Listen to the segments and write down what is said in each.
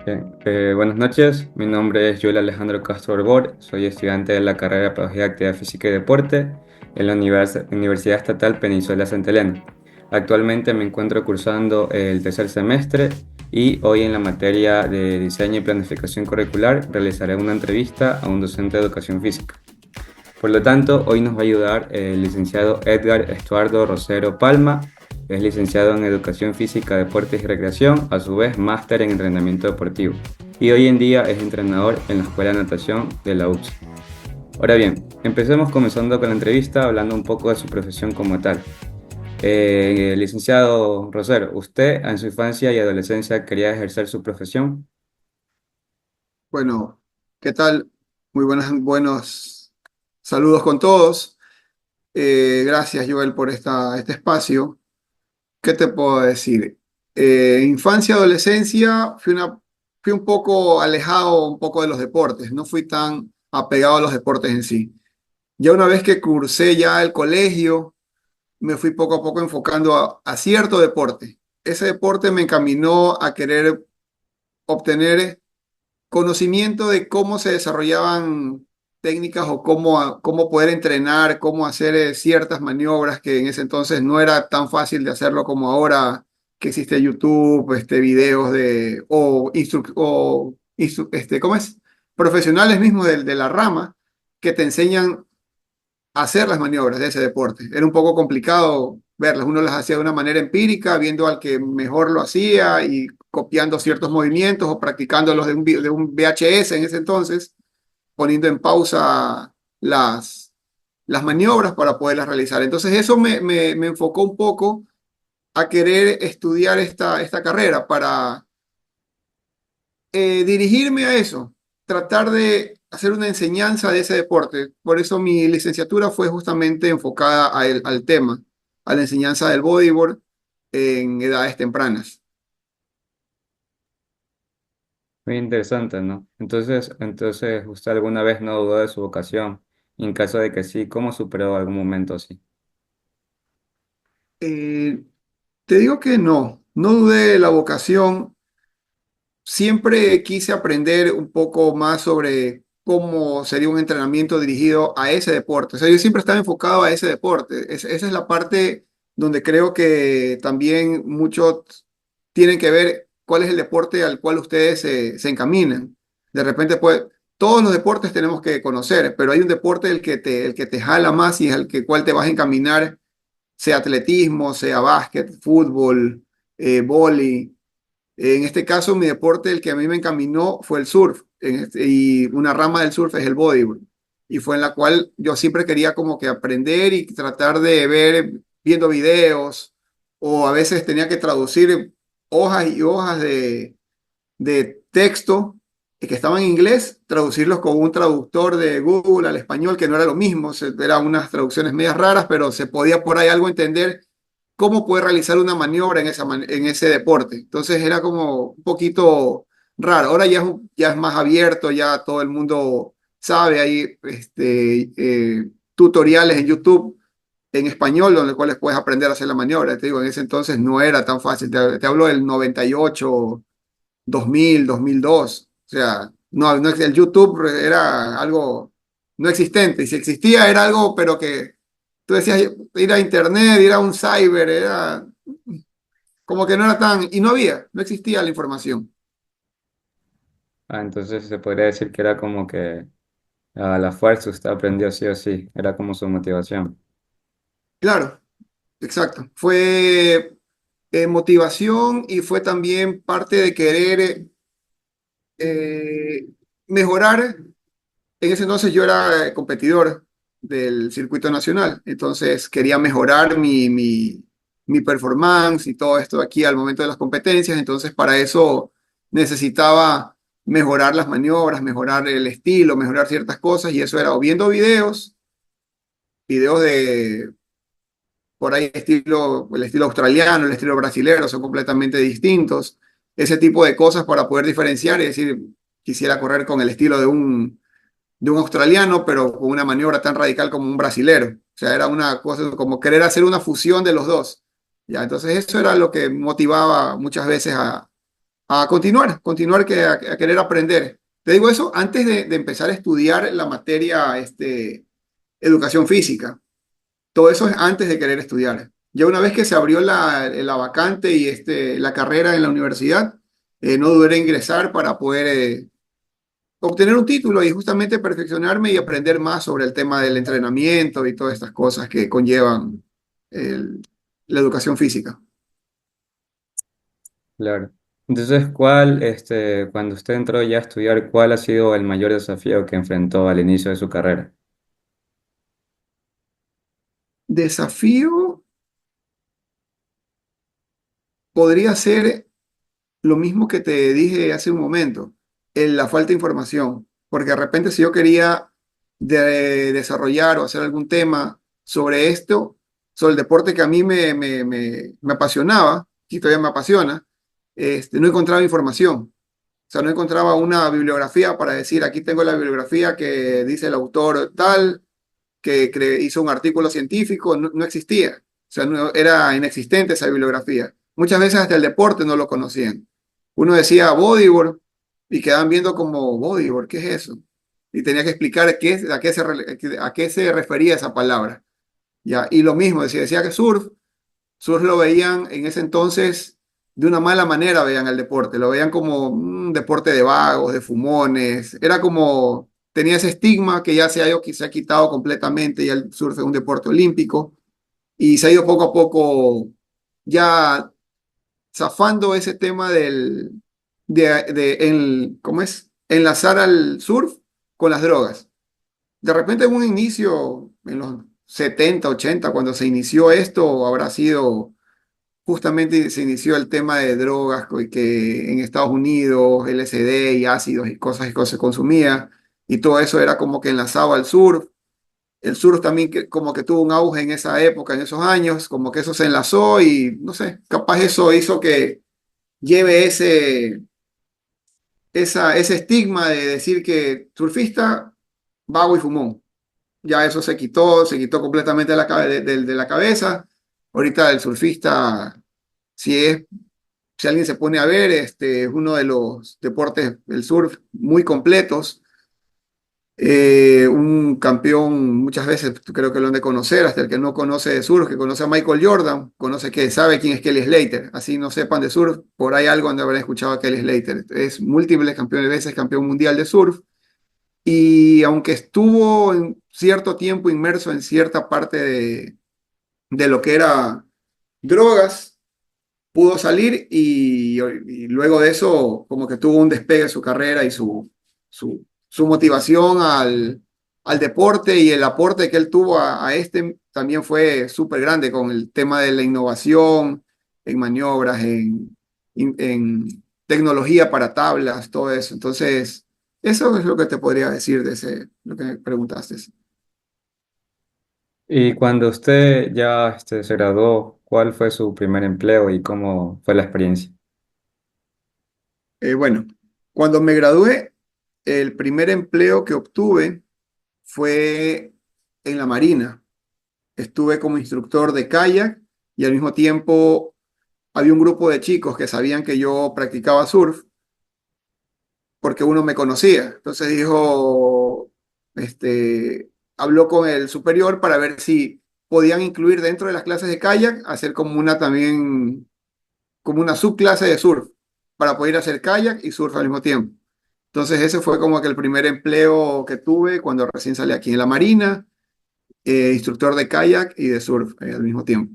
Bien, buenas noches, mi nombre es Joel Alejandro Castro Orbor, soy estudiante de la carrera de Pedagogía, Actividad Física y Deporte en la Universidad Estatal Peninsuela Santa Elena. Actualmente me encuentro cursando el tercer semestre y hoy en la materia de diseño y planificación curricular realizaré una entrevista a un docente de educación física. Por lo tanto, hoy nos va a ayudar el licenciado Edgar Estuardo Rosero Palma. Es licenciado en Educación Física, Deportes y Recreación, a su vez máster en entrenamiento deportivo. Y hoy en día es entrenador en la Escuela de Natación de la UPS. Ahora bien, empecemos comenzando con la entrevista hablando un poco de su profesión como tal. Licenciado Rosero, ¿usted en su infancia y adolescencia quería ejercer su profesión? Bueno, ¿qué tal? Muy buenos saludos con todos. Gracias, Joel, por este espacio. ¿Qué te puedo decir? Infancia, adolescencia, fui un poco alejado un poco de los deportes. No fui tan apegado a los deportes en sí. Ya una vez que cursé ya el colegio, me fui poco a poco enfocando a cierto deporte. Ese deporte me encaminó a querer obtener conocimiento de cómo se desarrollaban técnicas o cómo poder entrenar, cómo hacer ciertas maniobras que en ese entonces no era tan fácil de hacerlo como ahora que existe YouTube, videos ¿cómo es? Profesionales mismos de la rama que te enseñan a hacer las maniobras de ese deporte. Era un poco complicado verlas. Uno las hacía de una manera empírica, viendo al que mejor lo hacía y copiando ciertos movimientos o practicándolos de un VHS en ese entonces, poniendo en pausa las maniobras para poderlas realizar. Entonces eso me enfocó un poco a querer estudiar esta carrera para dirigirme a eso, tratar de hacer una enseñanza de ese deporte. Por eso mi licenciatura fue justamente enfocada al tema, a la enseñanza del bodyboard en edades tempranas. Muy interesante, ¿no? Entonces, ¿usted alguna vez no dudó de su vocación? Y en caso de que sí, ¿cómo superó algún momento así? Eh, Te digo que no dudé de la vocación. Siempre quise aprender un poco más sobre cómo sería un entrenamiento dirigido a ese deporte. O sea, yo siempre estaba enfocado a ese deporte. Esa es la parte donde creo que también muchos tienen que ver cuál es el deporte al cual ustedes se encaminan. De repente, pues, todos los deportes tenemos que conocer, pero hay un deporte el que te jala más y es el cual te vas a encaminar, sea atletismo, sea básquet, fútbol, vóley. En este caso, mi deporte, el que a mí me encaminó fue el surf, y una rama del surf es el bodyboard, y fue en la cual yo siempre quería como que aprender y tratar de ver, viendo videos, o a veces tenía que traducir hojas y hojas de texto que estaban en inglés, traducirlos con un traductor de Google al español, que no era lo mismo, eran unas traducciones medias raras, pero se podía por ahí algo entender cómo puede realizar una maniobra en ese deporte. Entonces era como un poquito raro. Ahora ya es más abierto, ya todo el mundo sabe, hay tutoriales en YouTube en español, donde cuales puedes aprender a hacer la maniobra. Te digo, en ese entonces no era tan fácil. Te hablo del 98, 2000, 2002. O sea, el YouTube era algo no existente. Y si existía, era algo, pero que tú decías ir a internet, ir a un cyber, era como que no era tan, y no existía la información. Ah, entonces se podría decir que era como que a la fuerza usted aprendió sí o sí, era como su motivación. Claro, exacto. Fue motivación y fue también parte de querer mejorar. En ese entonces yo era competidor del circuito nacional, entonces quería mejorar mi performance y todo esto aquí al momento de las competencias, entonces para eso necesitaba mejorar las maniobras, mejorar el estilo, mejorar ciertas cosas y eso era o viendo videos de por ahí el estilo australiano, el estilo brasilero, son completamente distintos, ese tipo de cosas para poder diferenciar y decir, quisiera correr con el estilo de un australiano, pero con una maniobra tan radical como un brasilero. O sea, era una cosa como querer hacer una fusión de los dos. Ya, entonces eso era lo que motivaba muchas veces a continuar a querer aprender. Te digo eso antes de empezar a estudiar la materia educación física. Todo eso es antes de querer estudiar. Ya una vez que se abrió la vacante y la carrera en la universidad, no dudé en ingresar para poder obtener un título y justamente perfeccionarme y aprender más sobre el tema del entrenamiento y todas estas cosas que conllevan el- la educación física. Claro. Entonces, cuando usted entró ya a estudiar, cuál ha sido el mayor desafío que enfrentó al inicio de su carrera? Desafío podría ser lo mismo que te dije hace un momento, la falta de información, porque de repente si yo quería desarrollar o hacer algún tema sobre esto, sobre el deporte que a mí me apasionaba, y todavía me apasiona, no encontraba información. O sea, no encontraba una bibliografía para decir, aquí tengo la bibliografía que dice el autor tal, que hizo un artículo científico, no, no existía. O sea, era inexistente esa bibliografía. Muchas veces hasta el deporte no lo conocían. Uno decía bodyboard y quedaban viendo como bodyboard, ¿qué es eso? Y tenía que explicar a qué se refería esa palabra. Ya, y lo mismo, decía que surf lo veían en ese entonces de una mala manera, veían el deporte, lo veían como un deporte de vagos, de fumones, era como, tenía ese estigma que ya se ha quitado completamente, ya el surf es un deporte olímpico y se ha ido poco a poco ya zafando ese tema ¿cómo es? Enlazar al surf con las drogas. De repente en un inicio, en los 70 80 cuando se inició esto, habrá sido justamente se inició el tema de drogas que en Estados Unidos, LSD y ácidos y cosas que se consumía, y todo eso era como que enlazado al surf. El surf también como que tuvo un auge en esa época, en esos años, como que eso se enlazó y no sé, capaz eso hizo que lleve ese estigma de decir que surfista, vago y fumón. Ya eso se quitó completamente de la cabeza. Ahorita el surfista, si es si alguien se pone a ver, es uno de los deportes del surf muy completos. Un campeón, muchas veces creo que lo han de conocer, hasta el que no conoce de surf, que conoce a Michael Jordan, conoce que sabe quién es Kelly Slater. Así no sepan de surf, por ahí algo han de haber escuchado a Kelly Slater. Es múltiples campeones, veces campeón mundial de surf. Y aunque estuvo en cierto tiempo inmerso en cierta parte de lo que era drogas, pudo salir y luego de eso como que tuvo un despegue en su carrera y su motivación al deporte y el aporte que él tuvo a este también fue súper grande con el tema de la innovación en maniobras, en tecnología para tablas, todo eso. Entonces, eso es lo que te podría decir de lo que me preguntaste. Y cuando usted ya se graduó, ¿cuál fue su primer empleo y cómo fue la experiencia? Bueno, cuando me gradué, el primer empleo que obtuve fue en la Marina. Estuve como instructor de kayak y al mismo tiempo había un grupo de chicos que sabían que yo practicaba surf porque uno me conocía. Entonces dijo, habló con el superior para ver si podían incluir dentro de las clases de kayak, hacer como una también, como una subclase de surf para poder hacer kayak y surf al mismo tiempo. Entonces ese fue como que el primer empleo que tuve cuando recién salí aquí en la Marina, instructor de kayak y de surf al mismo tiempo.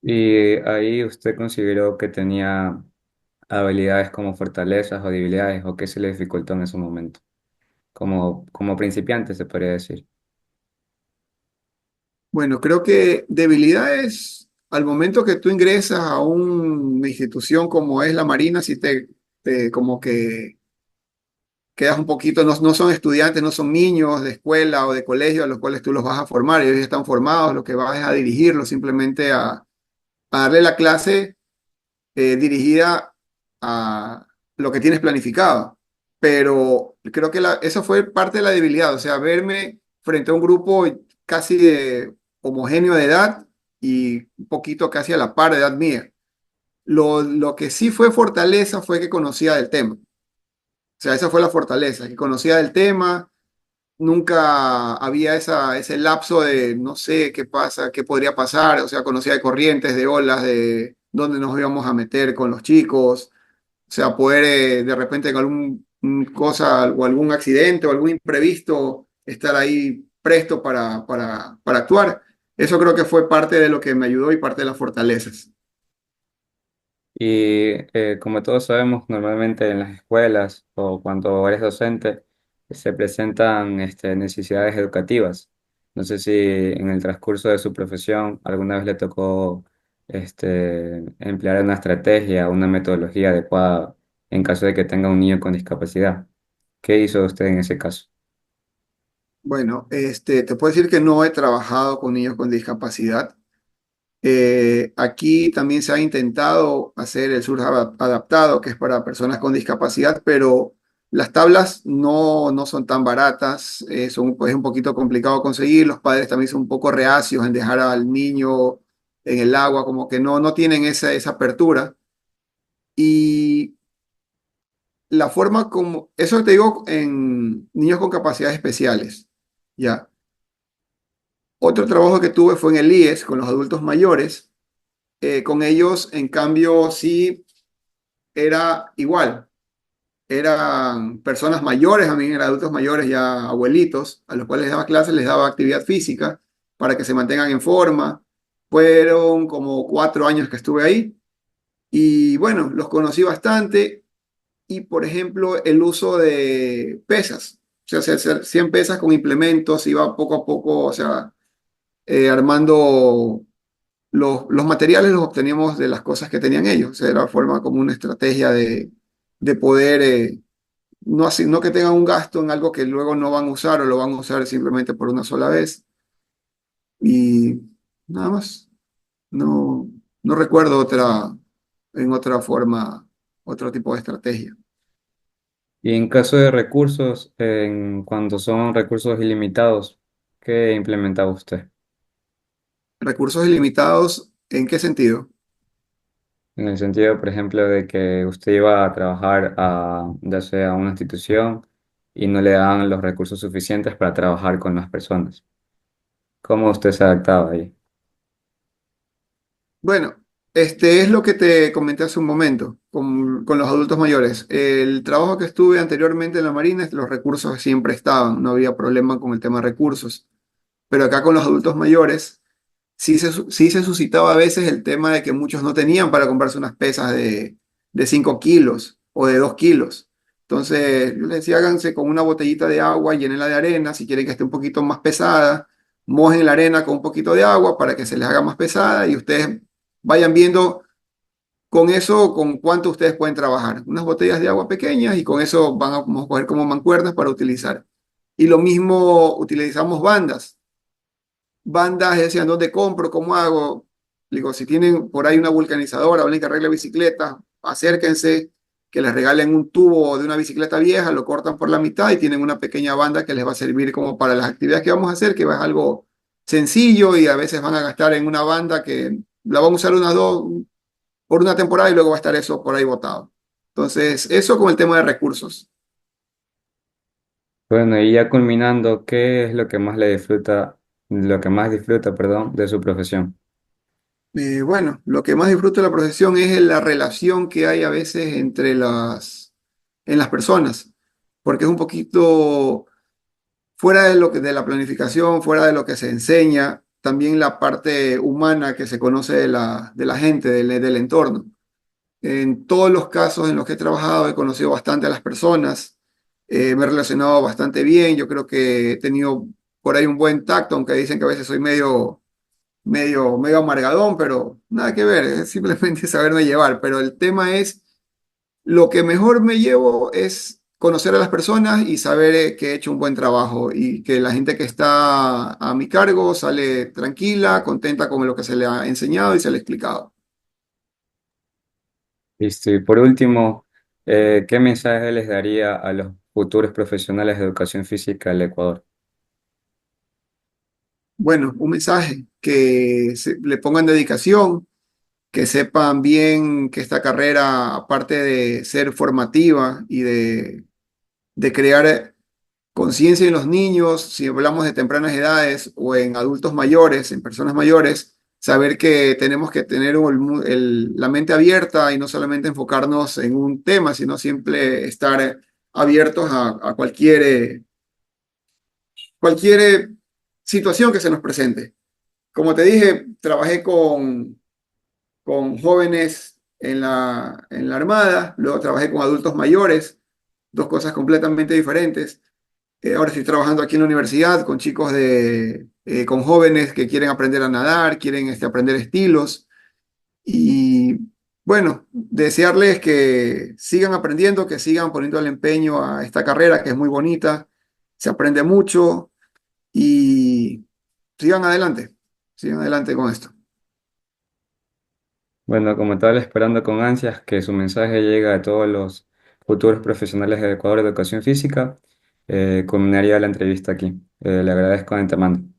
Y ahí usted consideró que tenía habilidades como fortalezas o debilidades, o qué se le dificultó en ese momento, como principiante se podría decir. Bueno, creo que debilidades al momento que tú ingresas a una institución como es la Marina, si como que quedas un poquito, no, no son estudiantes, no son niños de escuela o de colegio a los cuales tú los vas a formar, ellos ya están formados, lo que vas es a dirigirlos simplemente a darle la clase dirigida a lo que tienes planificado. Pero creo que eso fue parte de la debilidad, o sea, verme frente a un grupo casi homogéneo de edad y un poquito casi a la par de edad mía. Lo que sí fue fortaleza fue que conocía del tema. O sea, esa fue la fortaleza, que conocía del tema. Nunca había ese lapso de no sé qué pasa, qué podría pasar. O sea, conocía de corrientes, de olas, de dónde nos íbamos a meter con los chicos. O sea, poder de repente en algún cosa o algún accidente o algún imprevisto estar ahí presto para actuar. Eso creo que fue parte de lo que me ayudó y parte de las fortalezas. Y como todos sabemos, normalmente en las escuelas o cuando eres docente se presentan necesidades educativas. No sé si en el transcurso de su profesión alguna vez le tocó emplear una estrategia, una metodología adecuada en caso de que tenga un niño con discapacidad. ¿Qué hizo usted en ese caso? Bueno, te puedo decir que no he trabajado con niños con discapacidad. Aquí también se ha intentado hacer el sur adaptado, que es para personas con discapacidad, pero las tablas no son tan baratas, es un poquito complicado conseguir, los padres también son un poco reacios en dejar al niño en el agua, como que no tienen esa apertura. Y la forma como, eso te digo en niños con capacidades especiales, ya. Otro trabajo que tuve fue en el IES con los adultos mayores. Con ellos, en cambio, sí era igual. Eran personas mayores, a mí eran adultos mayores, ya abuelitos, a los cuales les daba clases, les daba actividad física para que se mantengan en forma. Fueron como 4 años que estuve ahí y bueno, los conocí bastante y por ejemplo el uso de pesas, o sea, hacer 100 pesas con implementos, iba poco a poco, o sea, armando los materiales los obteníamos de las cosas que tenían ellos. O sea, era forma como una estrategia de poder, no, así, no que tengan un gasto en algo que luego no van a usar o lo van a usar simplemente por una sola vez. Y nada más. No, no recuerdo en otra forma, otro tipo de estrategia. Y en caso de recursos, cuando son recursos ilimitados, ¿qué implementaba usted? Recursos ilimitados, ¿en qué sentido? En el sentido, por ejemplo, de que usted iba a trabajar ya sea a una institución y no le daban los recursos suficientes para trabajar con las personas. ¿Cómo usted se adaptaba ahí? Bueno, este es lo que te comenté hace un momento con los adultos mayores. El trabajo que estuve anteriormente en la Marina, los recursos siempre estaban, no había problema con el tema de recursos. Pero acá con los adultos mayores, sí se suscitaba a veces el tema de que muchos no tenían para comprarse unas pesas de 5 kilos o de 2 kilos. Entonces, yo les decía, háganse con una botellita de agua, llénenla de arena, si quieren que esté un poquito más pesada, mojen la arena con un poquito de agua para que se les haga más pesada y ustedes vayan viendo con eso con cuánto ustedes pueden trabajar. Unas botellas de agua pequeñas y con eso vamos a coger como mancuernas para utilizar. Y lo mismo utilizamos bandas, decían, ¿dónde compro? ¿Cómo hago? Digo, si tienen por ahí una vulcanizadora o alguien que arregle bicicletas, acérquense, que les regalen un tubo de una bicicleta vieja, lo cortan por la mitad y tienen una pequeña banda que les va a servir como para las actividades que vamos a hacer, que es algo sencillo y a veces van a gastar en una banda que la van a usar unas dos por una temporada y luego va a estar eso por ahí botado. Entonces, eso con el tema de recursos. Bueno, y ya culminando, ¿qué es lo que más le disfruta, lo que más disfruta, perdón, de su profesión? Bueno, lo que más disfruto de la profesión es la relación que hay a veces en las personas, porque es un poquito fuera de de la planificación, fuera de lo que se enseña, también la parte humana que se conoce de la gente, del entorno. En todos los casos en los que he trabajado he conocido bastante a las personas, me he relacionado bastante bien, yo creo que he tenido por ahí un buen tacto, aunque dicen que a veces soy medio amargadón, pero nada que ver, es simplemente saberme llevar. Pero el tema es, lo que mejor me llevo es conocer a las personas y saber que he hecho un buen trabajo y que la gente que está a mi cargo sale tranquila, contenta con lo que se le ha enseñado y se le ha explicado. Listo, y por último, ¿qué mensaje les daría a los futuros profesionales de educación física del Ecuador? Bueno, un mensaje, que le pongan dedicación, que sepan bien que esta carrera, aparte de ser formativa y de crear conciencia en los niños, si hablamos de tempranas edades o en adultos mayores, en personas mayores, saber que tenemos que tener la mente abierta y no solamente enfocarnos en un tema, sino siempre estar abiertos a cualquier situación que se nos presente. Como te dije, trabajé con jóvenes en la Armada, luego trabajé con adultos mayores, dos cosas completamente diferentes. Ahora estoy trabajando aquí en la universidad con chicos con jóvenes que quieren aprender a nadar, quieren aprender estilos. Y bueno, desearles que sigan aprendiendo, que sigan poniendo el empeño a esta carrera que es muy bonita, se aprende mucho y sigan adelante con esto. Bueno, como tal, esperando con ansias que su mensaje llegue a todos los futuros profesionales del Ecuador de Educación Física, culminaría la entrevista aquí. Le agradezco de antemano.